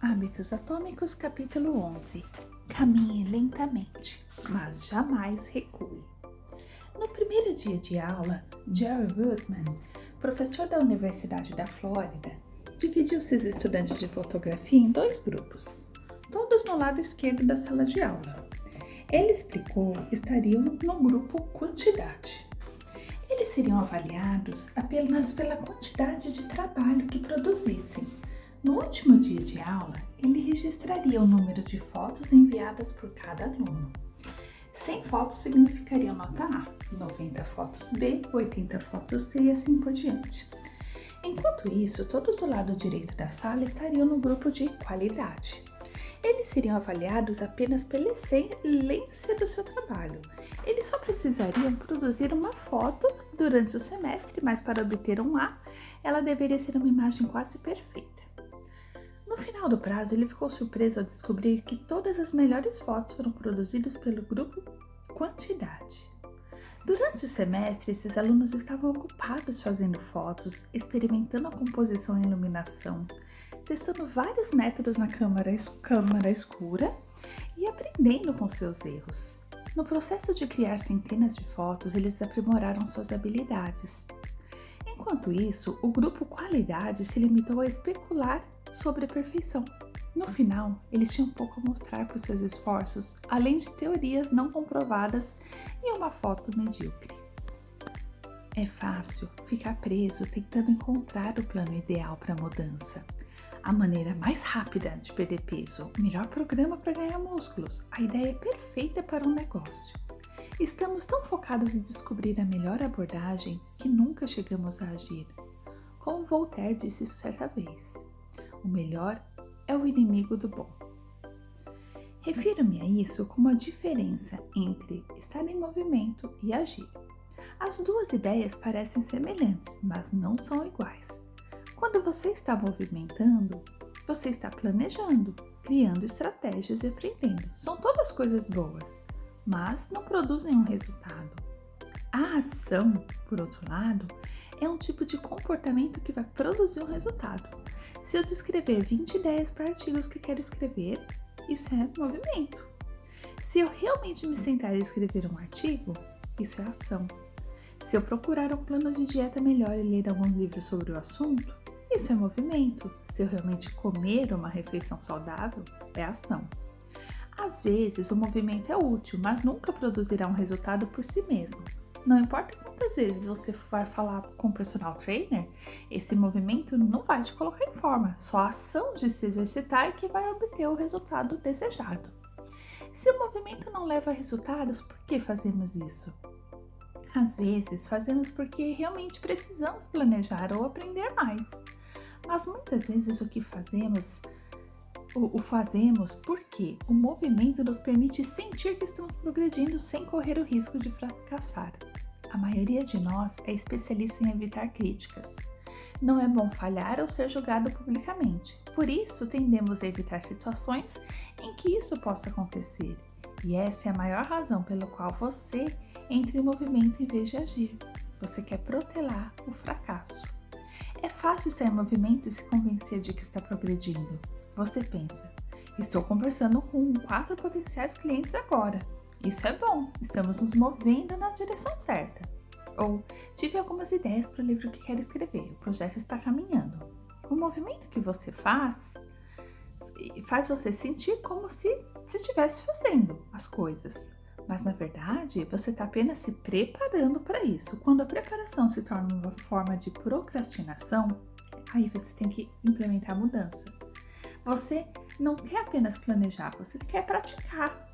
Hábitos Atômicos, capítulo 11. Caminhe lentamente, mas jamais recue. No primeiro dia de aula, Jerry Rusman, professor da Universidade da Flórida, dividiu seus estudantes de fotografia em dois grupos, todos no lado esquerdo da sala de aula. Ele explicou que estariam no grupo Quantidade. Eles seriam avaliados apenas pela quantidade de trabalho que produzissem. No último dia de aula, ele registraria o número de fotos enviadas por cada aluno. 100 fotos significariam nota A, 90 fotos B, 80 fotos C e assim por diante. Enquanto isso, todos do lado direito da sala estariam no grupo de qualidade. Eles seriam avaliados apenas pela excelência do seu trabalho. Eles só precisariam produzir uma foto durante o semestre, mas para obter um A, ela deveria ser uma imagem quase perfeita. No final do prazo, ele ficou surpreso ao descobrir que todas as melhores fotos foram produzidas pelo grupo Quantidade. Durante o semestre, esses alunos estavam ocupados fazendo fotos, experimentando a composição e iluminação, testando vários métodos na câmara escura e aprendendo com seus erros. No processo de criar centenas de fotos, eles aprimoraram suas habilidades. Enquanto isso, o grupo Qualidade se limitou a especular sobre a perfeição. No final, eles tinham pouco a mostrar por seus esforços, além de teorias não comprovadas e uma foto medíocre. É fácil ficar preso tentando encontrar o plano ideal para a mudança. A maneira mais rápida de perder peso, o melhor programa para ganhar músculos, a ideia perfeita para um negócio. Estamos tão focados em descobrir a melhor abordagem que nunca chegamos a agir. Como Voltaire disse certa vez, o melhor é o inimigo do bom. Refiro-me a isso como a diferença entre estar em movimento e agir. As duas ideias parecem semelhantes, mas não são iguais. Quando você está movimentando, você está planejando, criando estratégias e aprendendo. São todas coisas boas, mas não produzem um resultado. A ação, por outro lado, é um tipo de comportamento que vai produzir um resultado. Se eu descrever 20 ideias para artigos que quero escrever, isso é movimento. Se eu realmente me sentar e escrever um artigo, isso é ação. Se eu procurar um plano de dieta melhor e ler alguns livros sobre o assunto, isso é movimento. Se eu realmente comer uma refeição saudável, é ação. Às vezes, o movimento é útil, mas nunca produzirá um resultado por si mesmo. Não importa quantas vezes você vai falar com o personal trainer, esse movimento não vai te colocar em forma. Só a ação de se exercitar é que vai obter o resultado desejado. Se o movimento não leva a resultados, por que fazemos isso? Às vezes, fazemos porque realmente precisamos planejar ou aprender mais. Mas muitas vezes o fazemos porque o movimento nos permite sentir que estamos progredindo sem correr o risco de fracassar. A maioria de nós é especialista em evitar críticas. Não é bom falhar ou ser julgado publicamente. Por isso, tendemos a evitar situações em que isso possa acontecer. E essa é a maior razão pela qual você entra em movimento em vez de agir. Você quer protelar o fracasso. É fácil estar em movimento e se convencer de que está progredindo. Você pensa, estou conversando com 4 potenciais clientes agora. Isso é bom, estamos nos movendo na direção certa. Ou, tive algumas ideias para o livro que quero escrever, o projeto está caminhando. O movimento que você faz você sentir como se estivesse fazendo as coisas. Mas, na verdade, você está apenas se preparando para isso. Quando a preparação se torna uma forma de procrastinação, aí você tem que implementar a mudança. Você não quer apenas planejar, você quer praticar.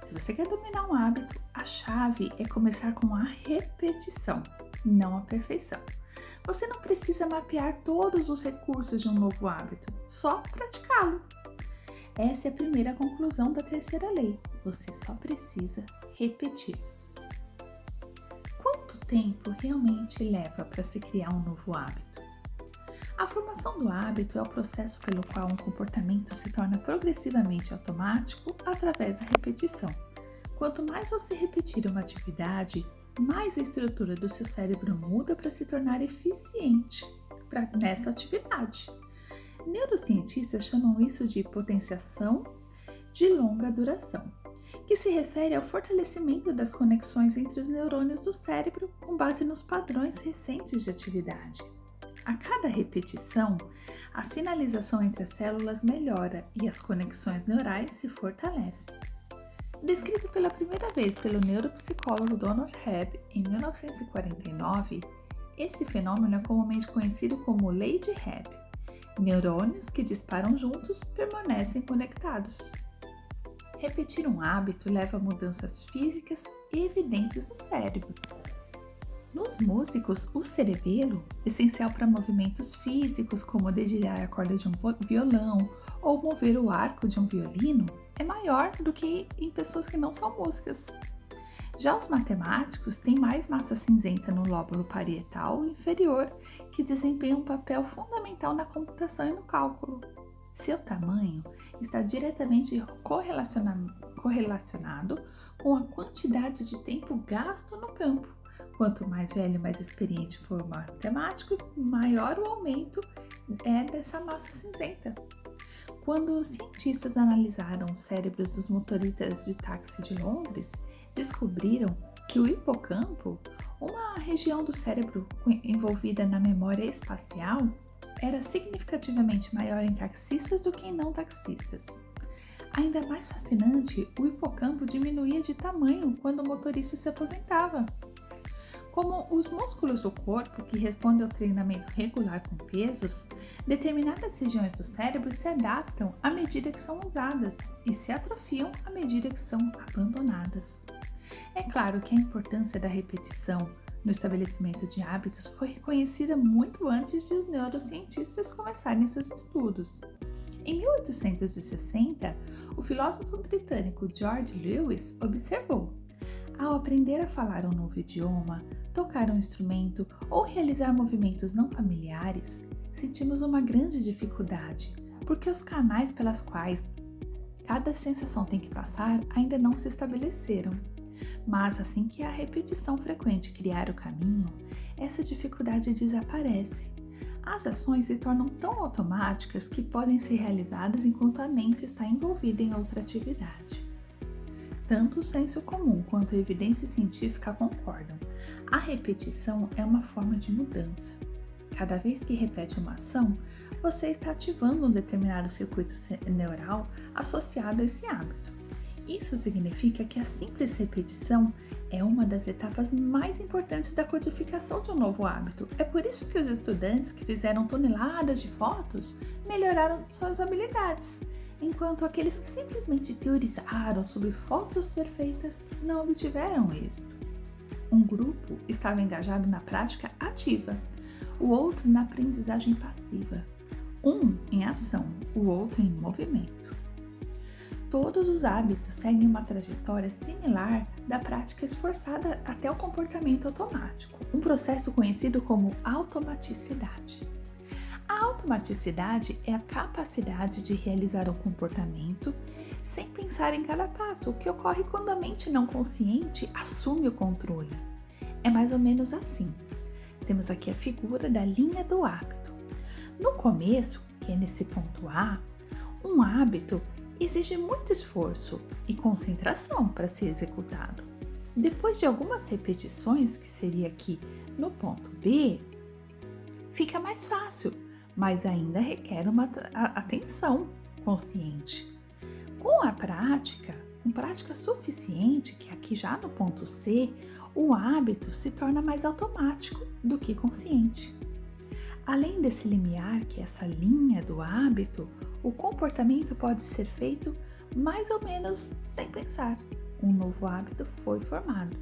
Se você quer dominar um hábito, a chave é começar com a repetição, não a perfeição. Você não precisa mapear todos os recursos de um novo hábito, só praticá-lo. Essa é a primeira conclusão da terceira lei. Você só precisa repetir. Quanto tempo realmente leva para se criar um novo hábito? A formação do hábito é o processo pelo qual um comportamento se torna progressivamente automático através da repetição. Quanto mais você repetir uma atividade, mais a estrutura do seu cérebro muda para se tornar eficiente nessa atividade. Neurocientistas chamam isso de potenciação de longa duração, que se refere ao fortalecimento das conexões entre os neurônios do cérebro com base nos padrões recentes de atividade. A cada repetição, a sinalização entre as células melhora e as conexões neurais se fortalecem. Descrito pela primeira vez pelo neuropsicólogo Donald Hebb em 1949, esse fenômeno é comumente conhecido como Lei de Hebb. Neurônios que disparam juntos permanecem conectados. Repetir um hábito leva a mudanças físicas evidentes no cérebro. Nos músicos, o cerebelo, essencial para movimentos físicos como dedilhar a corda de um violão ou mover o arco de um violino, é maior do que em pessoas que não são músicas. Já os matemáticos têm mais massa cinzenta no lóbulo parietal inferior, que desempenha um papel fundamental na computação e no cálculo. Seu tamanho está diretamente correlacionado com a quantidade de tempo gasto no campo. Quanto mais velho e mais experiente for o matemático, maior o aumento dessa massa cinzenta. Quando os cientistas analisaram os cérebros dos motoristas de táxi de Londres, descobriram que o hipocampo, uma região do cérebro envolvida na memória espacial, era significativamente maior em taxistas do que em não taxistas. Ainda mais fascinante, o hipocampo diminuía de tamanho quando o motorista se aposentava. Como os músculos do corpo, que respondem ao treinamento regular com pesos, determinadas regiões do cérebro se adaptam à medida que são usadas e se atrofiam à medida que são abandonadas. É claro que a importância da repetição no estabelecimento de hábitos foi reconhecida muito antes de os neurocientistas começarem seus estudos. Em 1860, o filósofo britânico George Lewis observou: ao aprender a falar um novo idioma, tocar um instrumento ou realizar movimentos não familiares, sentimos uma grande dificuldade, porque os canais pelas quais cada sensação tem que passar ainda não se estabeleceram. Mas assim que a repetição frequente criar o caminho, essa dificuldade desaparece. As ações se tornam tão automáticas que podem ser realizadas enquanto a mente está envolvida em outra atividade. Tanto o senso comum quanto a evidência científica concordam. A repetição é uma forma de mudança. Cada vez que repete uma ação, você está ativando um determinado circuito neural associado a esse hábito. Isso significa que a simples repetição é uma das etapas mais importantes da codificação de um novo hábito. É por isso que os estudantes que fizeram toneladas de fotos melhoraram suas habilidades, enquanto aqueles que simplesmente teorizaram sobre fotos perfeitas não obtiveram êxito. Um grupo estava engajado na prática ativa, o outro na aprendizagem passiva. Um em ação, o outro em movimento. Todos os hábitos seguem uma trajetória similar da prática esforçada até o comportamento automático, um processo conhecido como automaticidade. A automaticidade é a capacidade de realizar um comportamento sem pensar em cada passo, o que ocorre quando a mente não consciente assume o controle. É mais ou menos assim. Temos aqui a figura da linha do hábito. No começo, que é nesse ponto A, um hábito exige muito esforço e concentração para ser executado. Depois de algumas repetições, que seria aqui no ponto B, fica mais fácil, mas ainda requer uma atenção consciente. Com a prática, com prática suficiente, que aqui já no ponto C, o hábito se torna mais automático do que consciente. Além desse limiar, que é essa linha do hábito, o comportamento pode ser feito mais ou menos sem pensar. Um novo hábito foi formado.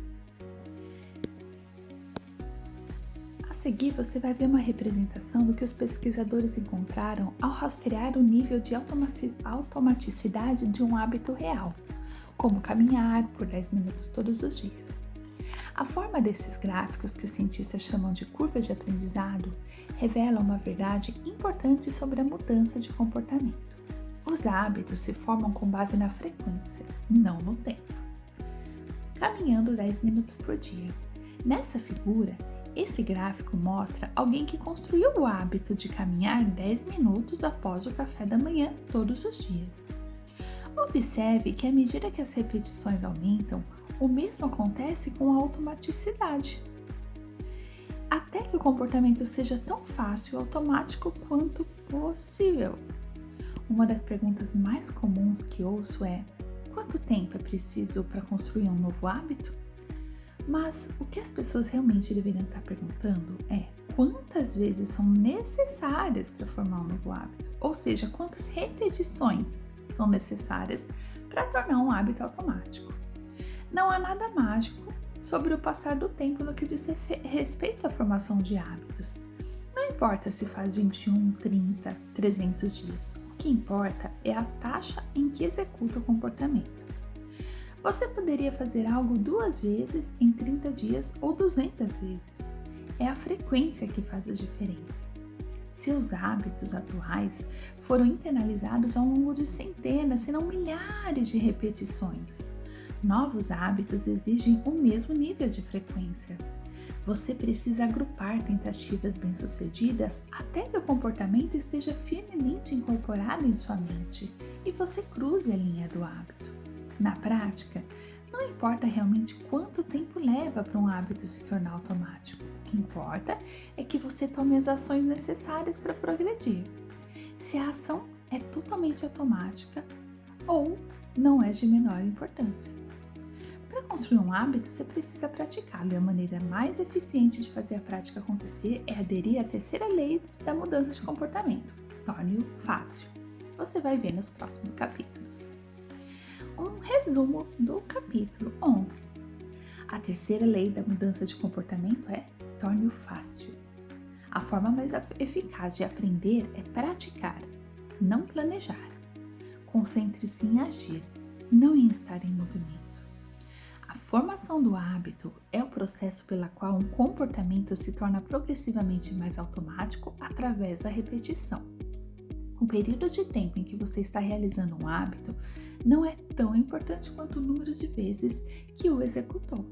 A seguir, você vai ver uma representação do que os pesquisadores encontraram ao rastrear o nível de automaticidade de um hábito real, como caminhar por 10 minutos todos os dias. A forma desses gráficos, que os cientistas chamam de curvas de aprendizado, revela uma verdade importante sobre a mudança de comportamento. Os hábitos se formam com base na frequência, não no tempo. Caminhando 10 minutos por dia. Nessa figura, Esse gráfico mostra alguém que construiu o hábito de caminhar 10 minutos após o café da manhã todos os dias. Observe que à medida que as repetições aumentam, o mesmo acontece com a automaticidade, até que o comportamento seja tão fácil e automático quanto possível. Uma das perguntas mais comuns que ouço é: quanto tempo é preciso para construir um novo hábito? Mas o que as pessoas realmente deveriam estar perguntando é: quantas vezes são necessárias para formar um novo hábito? Ou seja, quantas repetições são necessárias para tornar um hábito automático? Não há nada mágico sobre o passar do tempo no que diz respeito à formação de hábitos. Não importa se faz 21, 30, 300 dias. O que importa é a taxa em que executa o comportamento. Você poderia fazer algo 2 vezes em 30 dias ou 200 vezes. É a frequência que faz a diferença. Seus hábitos atuais foram internalizados ao longo de centenas, se não milhares de repetições. Novos hábitos exigem o mesmo nível de frequência. Você precisa agrupar tentativas bem-sucedidas até que o comportamento esteja firmemente incorporado em sua mente e você cruze a linha do hábito. Na prática, não importa realmente quanto tempo leva para um hábito se tornar automático. O que importa é que você tome as ações necessárias para progredir. Se a ação é totalmente automática ou não é de menor importância. Para construir um hábito, você precisa praticá-lo e a maneira mais eficiente de fazer a prática acontecer é aderir à terceira lei da mudança de comportamento. Torne-o fácil. Você vai ver nos próximos capítulos. Um resumo do capítulo 11. A terceira lei da mudança de comportamento é: torne-o fácil. A forma mais eficaz de aprender é praticar, não planejar. Concentre-se em agir, não em estar em movimento. A formação do hábito é o processo pelo qual um comportamento se torna progressivamente mais automático através da repetição. O período de tempo em que você está realizando um hábito não é tão importante quanto o número de vezes que o executou.